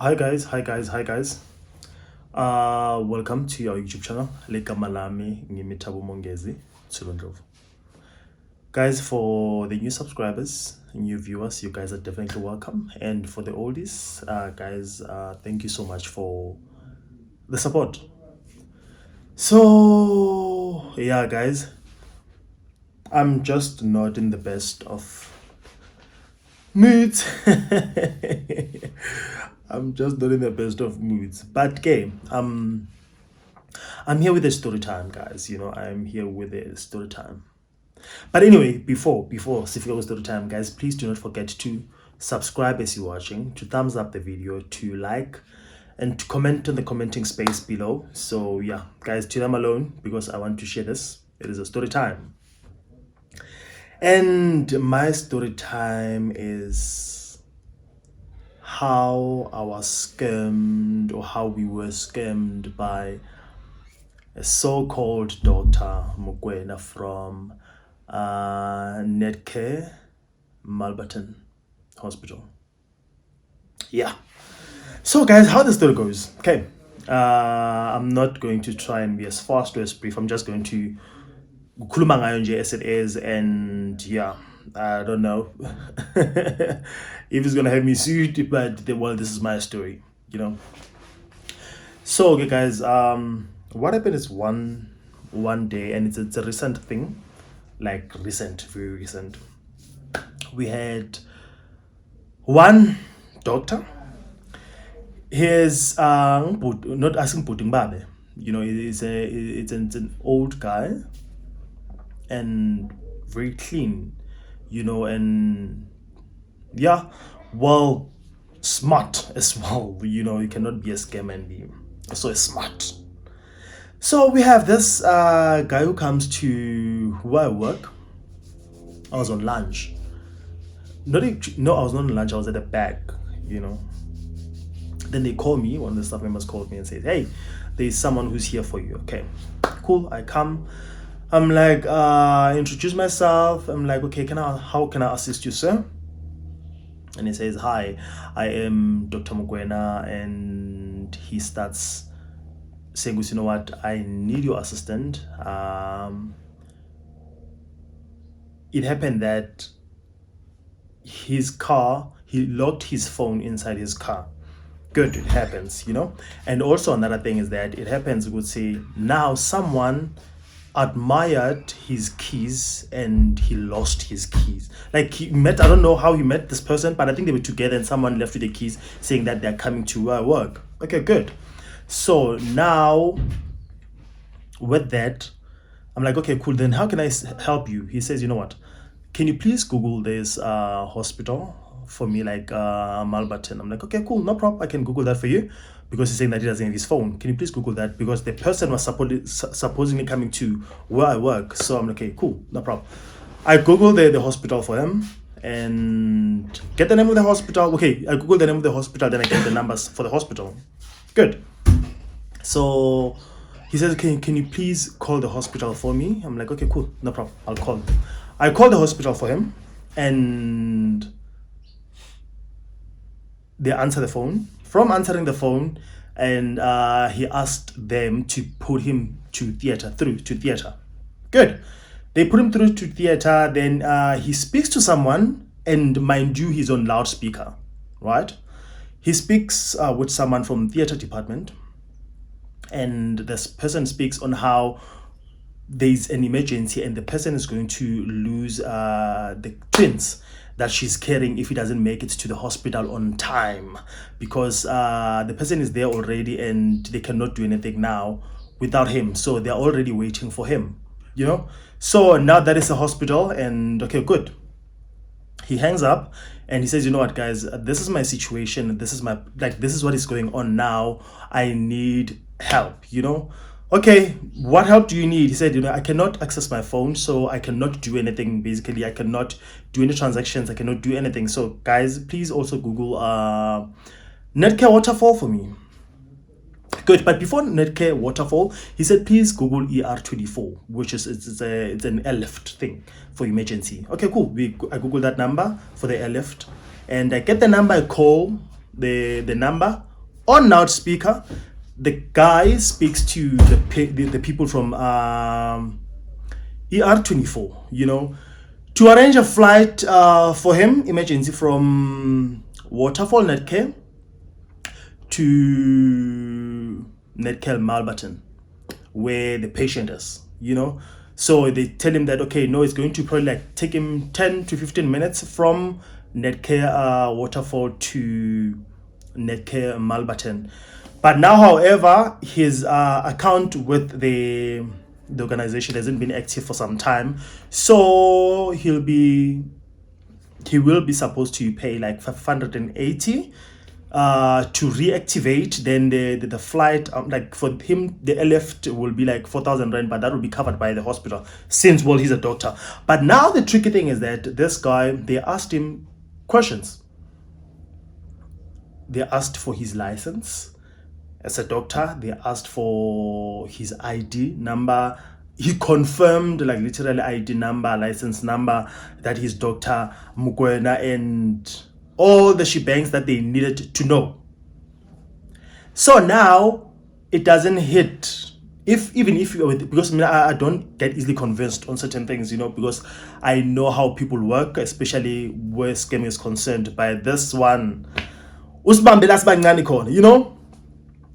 Hi guys. Welcome to your YouTube channel. Legama lami ngimithabo Mongezi Tsulondlovu. Guys, for the new subscribers, new viewers, you guys are definitely welcome. And for the oldies, guys, thank you so much for the support. So yeah, guys, I'm just not in the best of moods. I'm just not in the best of moods. But okay, I'm here with a story time, guys. I'm here with a story time. But anyway, before Sifika with story time, guys, please do not forget to subscribe as you're watching, to thumbs up the video, to like, and to comment in the commenting space below. So yeah, guys, to them alone because I want to share this. It is a story time. And my story time is how I was scammed, or how we were scammed by a so-called Dr. Mokwena from Nedcare, Mulbarton Hospital. Yeah. So guys, how the story goes. Okay. I'm not going to try and be as fast or as brief. I'm just going to khuluma ngayo nje as it is, and yeah, I don't know if it's gonna have me sued, but well, this is my story, So okay, guys, what happened is one day, and it's a recent thing, like very recent. We had one doctor. He's not asking putting babe, it's an old guy and very clean, and yeah, well, smart as well. You cannot be a scam and be so smart. So we have this guy who comes to where I work. I was on lunch. No, I was not on lunch. I was at the back. Then they call me. One of the staff members called me and says, "Hey, there's someone who's here for you." Okay, cool. I come. I'm like, introduce myself. I'm like, okay, how can I assist you, sir? And he says, "Hi, I am Dr. Mokwena," and he starts saying, "You know what? I need your assistant." It happened that his car, he locked his phone inside his car. Good, it happens, And also another thing is that it happens, we would say, now someone admired his keys and he lost his keys. Like I don't know how he met this person, but I think they were together and someone left with the keys saying that they're coming to work. Okay, good. So now with that, I'm like, okay, cool. Then how can I help you? He says, "You know what? Can you please Google this hospital for me, like Mulbarton?" I'm like, okay, cool, no problem. I can Google that for you, because he's saying that he doesn't have his phone. Can you please Google that? Because the person was supposedly coming to where I work. So I'm like, okay, cool, no problem. I Google the hospital for him and get the name of the hospital. Okay, I Google the name of the hospital, then I get the numbers for the hospital. Good. So he says, can you please call the hospital for me? I'm like, okay, cool, no problem, I'll call. I called the hospital for him, and they answer the phone. From answering the phone, and he asked them to put him through to theater. Good. They put him through to theater. Then he speaks to someone, and mind you, he's on loudspeaker, right? He speaks with someone from theater department, and this person speaks on how there's an emergency and the person is going to lose the twins that she's carrying if he doesn't make it to the hospital on time, because the person is there already and they cannot do anything now without him. So they're already waiting for him, So now that is a hospital, and okay, good. He hangs up and he says, "You know what, guys, this is my situation. This is what is going on now. I need help, Okay, what help do you need?" He said, "I cannot access my phone, so I cannot do anything. Basically, I cannot do any transactions. I cannot do anything. So guys, please also Google Nedcare waterfall for me." Good. But before Nedcare waterfall, he said, "Please Google ER24, which is it's an airlift thing for emergency." Okay, cool. I Google that number for the airlift, and I get the number. I call the number On loudspeaker, the guy speaks to the people from ER24, to arrange a flight for him, emergency, from Waterfall Nedcare to Nedcare Mulbarton, where the patient is. So they tell him that, okay, no, it's going to probably like take him 10 to 15 minutes from Nedcare Waterfall to Nedcare Mulbarton. But now, however, his account with the organization hasn't been active for some time, so he will be supposed to pay like 580 to reactivate. Then the flight, like for him, the airlift will be like 4,000 rand, but that will be covered by the hospital since, well, he's a doctor. But now the tricky thing is that this guy, they asked him questions. They asked for his license as a doctor. They asked for his ID number. He confirmed, like literally ID number, license number, that he's Dr. Mokwena, and all the shebangs that they needed to know. So now it doesn't hit. Even if you, because I don't get easily convinced on certain things, because I know how people work, especially where scam is concerned. By this one,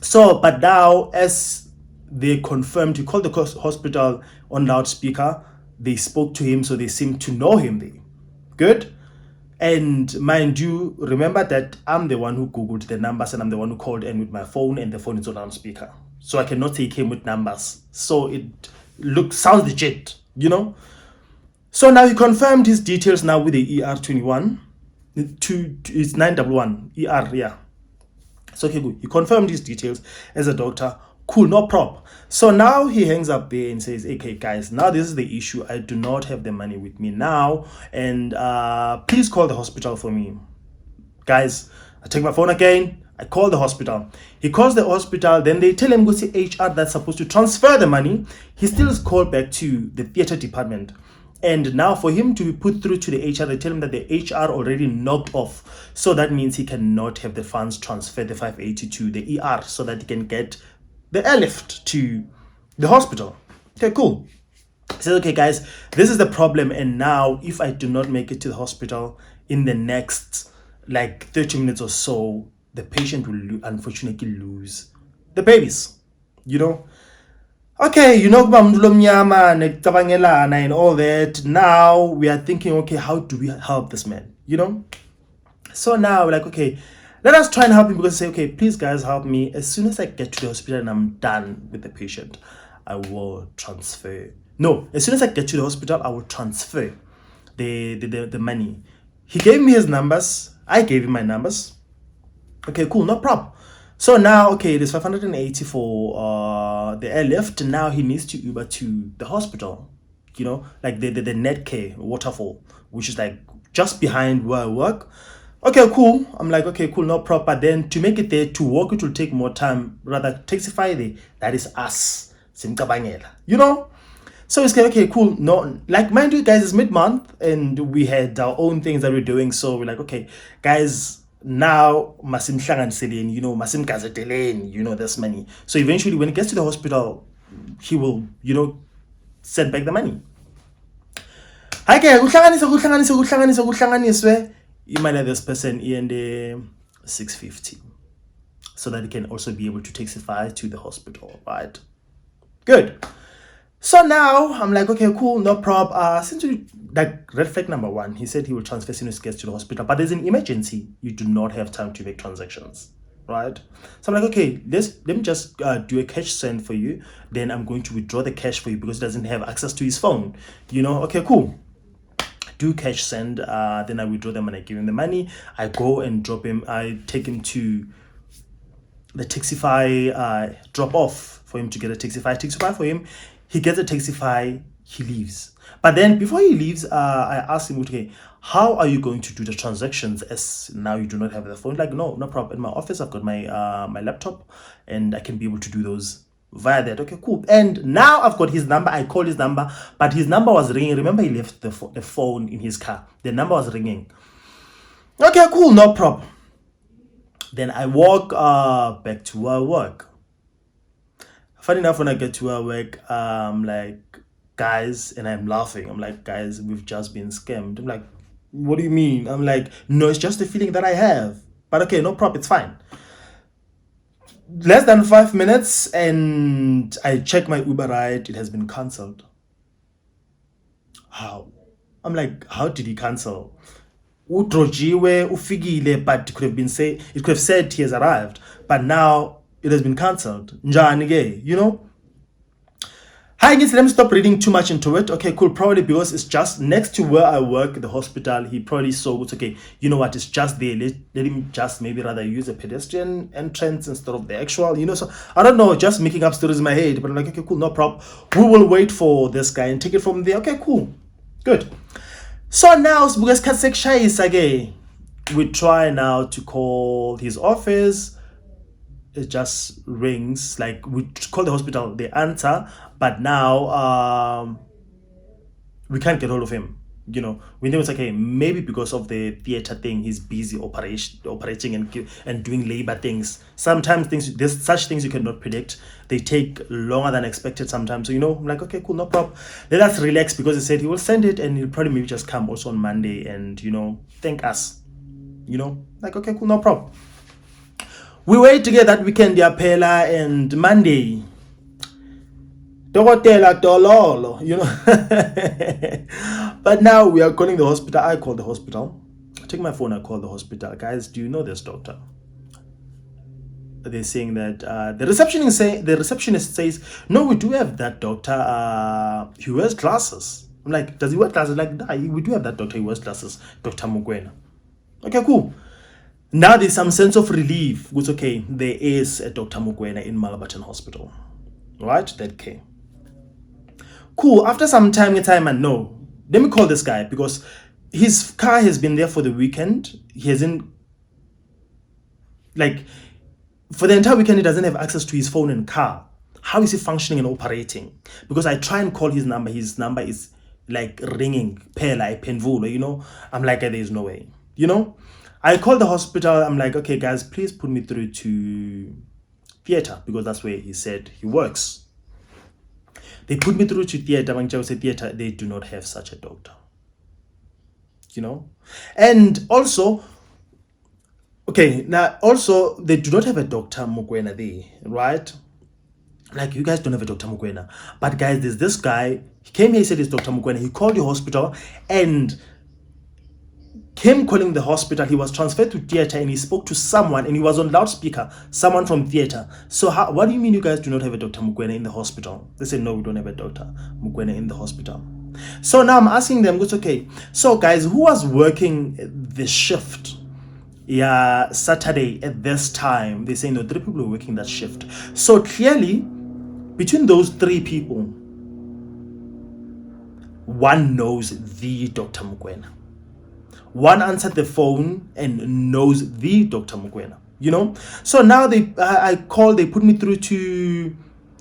So, but now, as they confirmed, he called the hospital on loudspeaker. They spoke to him, so they seem to know him there. Good. And mind you, remember that I'm the one who Googled the numbers, and I'm the one who called in with my phone, and the phone is on loudspeaker. So I cannot say he came with numbers. So it sounds legit, So now he confirmed his details now with the ER21. It's 911 ER, yeah. So okay, good. He confirmed his details as a doctor. Cool, no problem. So now he hangs up there and says, okay, guys, now this is the issue. I do not have the money with me now, and please call the hospital for me. Guys, I take my phone again. I call the hospital. He calls the hospital. Then they tell him, go see HR that's supposed to transfer the money. He still is called back to the theater department. And now for him to be put through to the HR, they tell him that the HR already knocked off. So that means he cannot have the funds transferred, the 580, to the ER, so that he can get the airlift to the hospital. Okay, cool. He says, okay, guys, this is the problem. And now if I do not make it to the hospital in the next like 30 minutes or so, the patient will unfortunately lose the babies. Okay, and all that. Now we are thinking, okay, how do we help this man? So now we're like, okay, let us try and help him, because say, okay, please guys, help me. As soon as I get to the hospital and I'm done with the patient, I will transfer. No, as soon as I get to the hospital, I will transfer the money. He gave me his numbers. I gave him my numbers. Okay, cool, no problem. So now, okay, there's 580 for the airlift. Now he needs to Uber to the hospital, like the Nedcare Waterfall, which is like just behind where I work. Okay, cool. I'm like, okay, cool, no problem. But then to make it there, to walk, it will take more time. Rather, taxify there. That is us. So it's like, okay, cool. No, like, mind you, guys, it's mid-month, and we had our own things that we're doing. So we're like, okay, guys, now masim hlanganiseleni, masim gazeteleni, this money. So eventually when it gets to the hospital, he will, send back the money. Okay, you might let this person in the 650, so that he can also be able to taxify to the hospital, right? Good. So now I'm like, okay, cool, no problem. Since we, like, red flag number one, he said he will transfer as soon as he gets to the hospital, but there's an emergency. You do not have time to make transactions, right? So I'm like, okay, let me just do a cash send for you. Then I'm going to withdraw the cash for you, because he doesn't have access to his phone. Okay, cool. Do cash send. Then I withdraw them and I give him the money. I go and drop him. I take him to the Taxify drop off for him to get a Taxify for him. He gets a Taxify, he leaves. But then before he leaves, I asked him, okay, how are you going to do the transactions, as now you do not have the phone? Like, no problem. In my office, I've got my my laptop, and I can be able to do those via that. Okay, cool. And now I've got his number. I called his number, but his number was ringing. Remember, he left the phone in his car. The number was ringing. Okay, cool, no problem. Then I walk back to where I work. Funny enough, when I get to where I work, like, guys, and I'm laughing. I'm like, guys, we've just been scammed. I'm like, what do you mean? I'm like, no, it's just a feeling that I have. But okay, no problem, it's fine. Less than 5 minutes, and I check my Uber ride. It has been cancelled. How? I'm like, how did he cancel? Udrojiwe ufigile, but it could have said he has arrived, but now it has been cancelled. Njani ke, you know? Hi, guys, let me stop reading too much into it. Okay, cool. Probably because it's just next to where I work, the hospital. He probably saw it's okay. You know what? It's just there. Let him just maybe rather use a pedestrian entrance instead of the actual, you know. So I don't know, just making up stories in my head. But I'm like, okay, cool, no problem. We will wait for this guy and take it from there. Okay, cool. Good. So now, we try now to call his office. It just rings. Like, we call the hospital, they answer, but now we can't get hold of him. You know, we know it's okay. Maybe because of the theater thing, he's busy operating and doing labor things. Sometimes there's such things you cannot predict. They take longer than expected sometimes. So, you know, I'm like, okay, cool, no problem. Let us relax, because he said he will send it, and he'll probably maybe just come also on Monday and, you know, thank us. You know, like, okay, cool, no problem. We wait to get that weekend, Pela, and Monday. Dokotela Dololo, you know. But now we are calling the hospital. I call the hospital. I take my phone, I call the hospital. Guys, do you know this doctor? They're saying that the receptionist says, no, we do have that doctor. He wears glasses. I'm like, does he wear glasses? Like, nah, we do have that doctor. He wears glasses, Dr. Mokwena. Okay, cool. Now there's some sense of relief. It's okay. There is a Dr. Mokwena in Mulbarton Hospital, right? Nedcare. Cool. After some time, and no, let me call this guy, because his car has been there for the weekend. He hasn't, like, for the entire weekend, he doesn't have access to his phone and car. How is he functioning and operating? Because I try and call his number is like ringing, penvulo, you know. I'm like, there's no way, you know. I called the hospital. I'm like, okay, guys, please put me through to theater, because that's where he said he works. They put me through to theater. When I say theater, they do not have such a doctor, you know. And also, okay, now also they do not have a Dr. Mokwena there, right? Like, you guys don't have a Dr. Mokwena. But guys, there's this guy. He came here, he said it's Dr. Mokwena. He called the hospital, and him calling the hospital, he was transferred to theater, and he spoke to someone, and he was on loudspeaker, someone from theater. So what do you mean you guys do not have a Dr. Mokwena in the hospital? They said, no, we don't have a Dr. Mokwena in the hospital. So now I'm asking them, it's okay. So guys, who was working the shift? Yeah, Saturday at this time. They say, no, 3 people were working that shift. So clearly, between those 3 people, one knows the Dr. Mokwena. One answered the phone and knows the Dr. Mokwena, you know. So now I called, they put me through to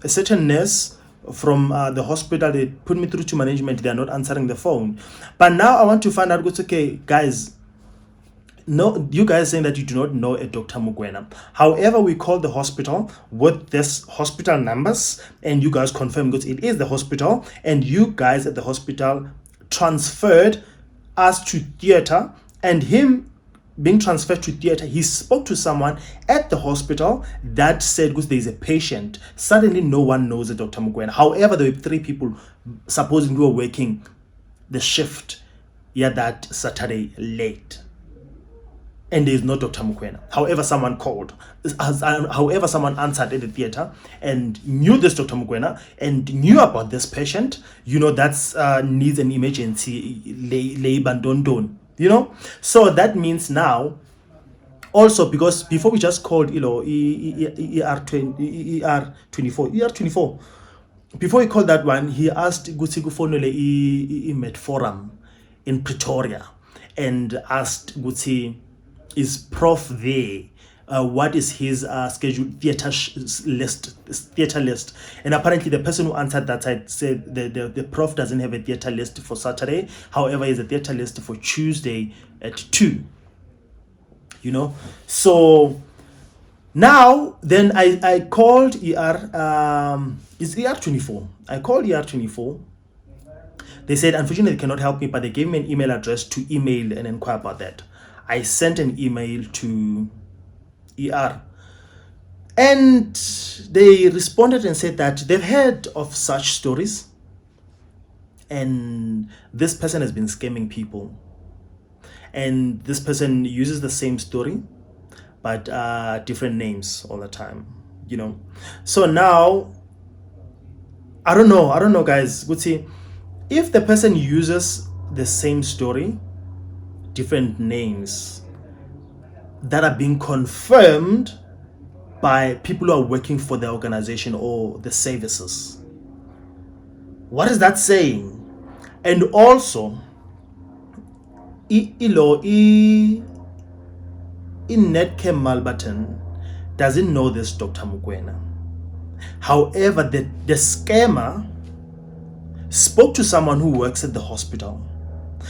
a certain nurse from the hospital. They put me through to management. They are not answering the phone. But now I want to find out, it's okay, guys. No, you guys saying that you do not know a Dr. Mokwena. However, we called the hospital with this hospital numbers, and you guys confirmed, because it is the hospital, and you guys at the hospital transferred us to theater. And him being transferred to theater, he spoke to someone at the hospital that said, because there's a patient. Suddenly no one knows a Dr. Mokwena. However, there were 3 people supposedly were working the shift that Saturday late, and there is no Dr. Mokwena. However, someone called, however, someone answered at the theater and knew this Dr. Mokwena and knew about this patient, you know, that's needs an emergency labor, you know. So that means now, also, because before we just called, you know, ER24, before he called that one, he asked Gutsigu Fonole Met Forum in Pretoria, and asked Gutsi, is Prof there? What is his scheduled theater list? And apparently the person who answered that side said the Prof doesn't have a theater list for Saturday. However, he has a theater list for Tuesday at 2. You know, so Now, then I called ER. It's ER24. I called ER24. They said, unfortunately, they cannot help me, but they gave me an email address to email and inquire about that. I sent an email to ER, and they responded and said that they've heard of such stories, and this person has been scamming people. And this person uses the same story, but different names all the time, you know. So now, I don't know, guys. Would see if the person uses the same story, different names that are being confirmed by people who are working for the organization or the services. What is that saying? And also, in Nedcare Mulbarton doesn't know this Dr. Mokwena. However, the scammer spoke to someone who works at the hospital.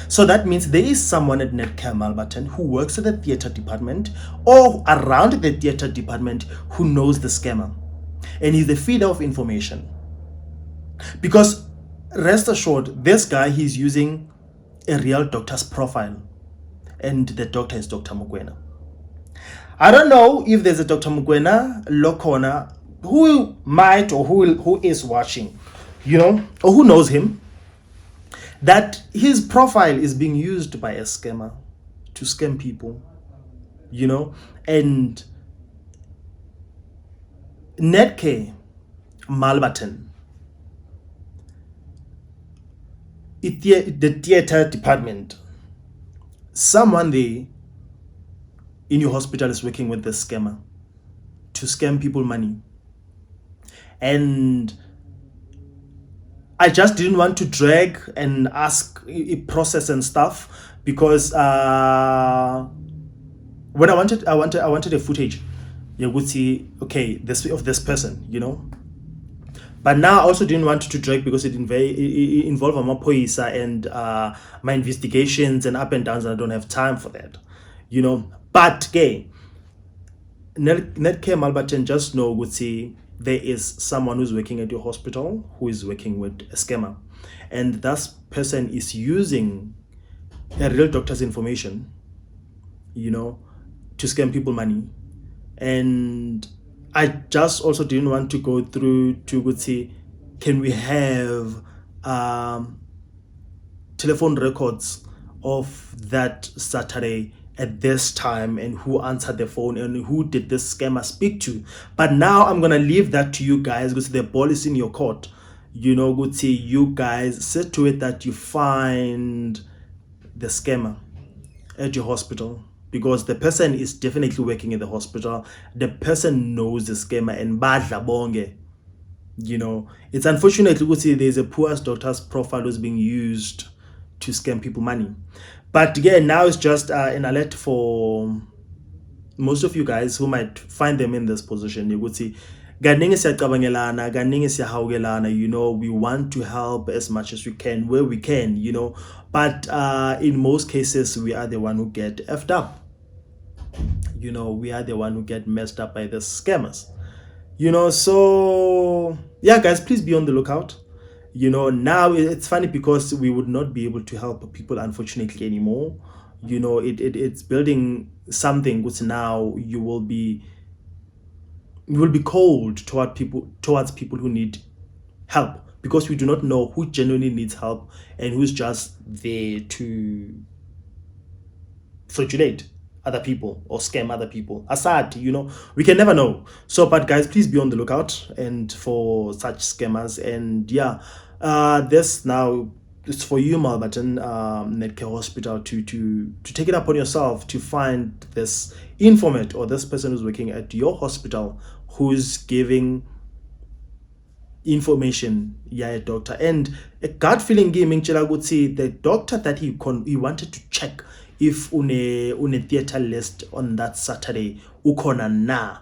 So that means there is someone at Nedcare Mulbarton who works at the theatre department or around the theatre department who knows the scammer. And he's the feeder of information. Because rest assured, this guy, he's using a real doctor's profile. And the doctor is Dr. Mokwena. I don't know if there's a Dr. Mokwena Lokona who might or who is watching, you know, or who knows him, that his profile is being used by a scammer to scam people, you know. And Nedcare Mulbarton, the theater department, someone there in your hospital is working with this scammer to scam people money. And I just didn't want to drag and ask a process and stuff, because when I wanted a footage, you would see, okay, this of this person, you know. But now I also didn't want to drag, because it involved my poisa and my investigations and up and downs, and I don't have time for that, you know. But okay, Nedcare Mulbarton, just know, would see there is someone who's working at your hospital who is working with a scammer, and that person is using a real doctor's information, you know, to scam people money. And I just also didn't want to go through to would say, can we have telephone records of that Saturday at this time, and who answered the phone and who did this scammer speak to. But now I'm gonna leave that to you guys, because the ball is in your court, you know. Good, say you guys set to it that you find the scammer at your hospital, because the person is definitely working in the hospital. The person knows the scammer, and badla bonge, you know. It's unfortunate to see there's a poor doctor's profile who's being used to scam people money. But again, now it's just an alert for most of you guys who might find them in this position. You would see, you know, we want to help as much as we can, where we can, you know. But in most cases, we are the one who get effed up. You know, we are the one who get messed up by the scammers. You know, so yeah, guys, please be on the lookout. You know, now it's funny because we would not be able to help people, unfortunately, anymore. You know, it's building something which now you will be cold towards people who need help, because we do not know who genuinely needs help and who's just there to circulate other people or scam other people. Aside, you know, we can never know. So, but guys, please be on the lookout and for such scammers. And yeah, this now, it's for you, Mulbarton Nedcare Hospital, to take it upon yourself to find this informant or this person who's working at your hospital who's giving information, yeah, a doctor. And a gut feeling gaming chela would say the doctor that he wanted to check if une theater list on that Saturday ukona na,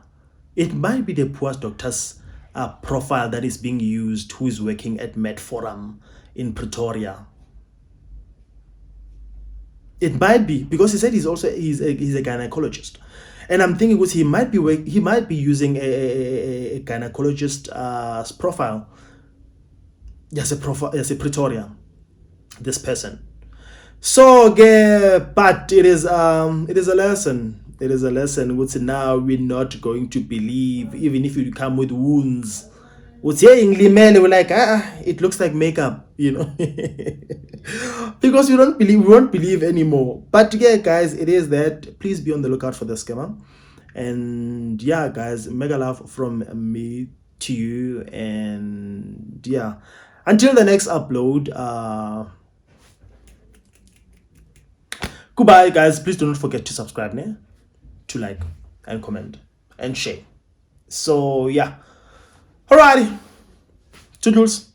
it might be the poor doctor's profile that is being used, who is working at Medforum in Pretoria. It might be, because he said he's a gynecologist, And I'm thinking he might be using a gynecologist profile. Yes, a profile, yes, a Pretoria. This person. So, but it is a lesson. It is a lesson which now we're not going to believe, even if you come with wounds. What's here in Limele, we're like, it looks like makeup, because we won't believe anymore. But yeah, guys, it is that. Please be on the lookout for the scammer. And yeah, guys, mega love from me to you. And yeah, until the next upload, goodbye, guys. Please do not forget to subscribe, to like and comment and share. So yeah, alrighty, toodles.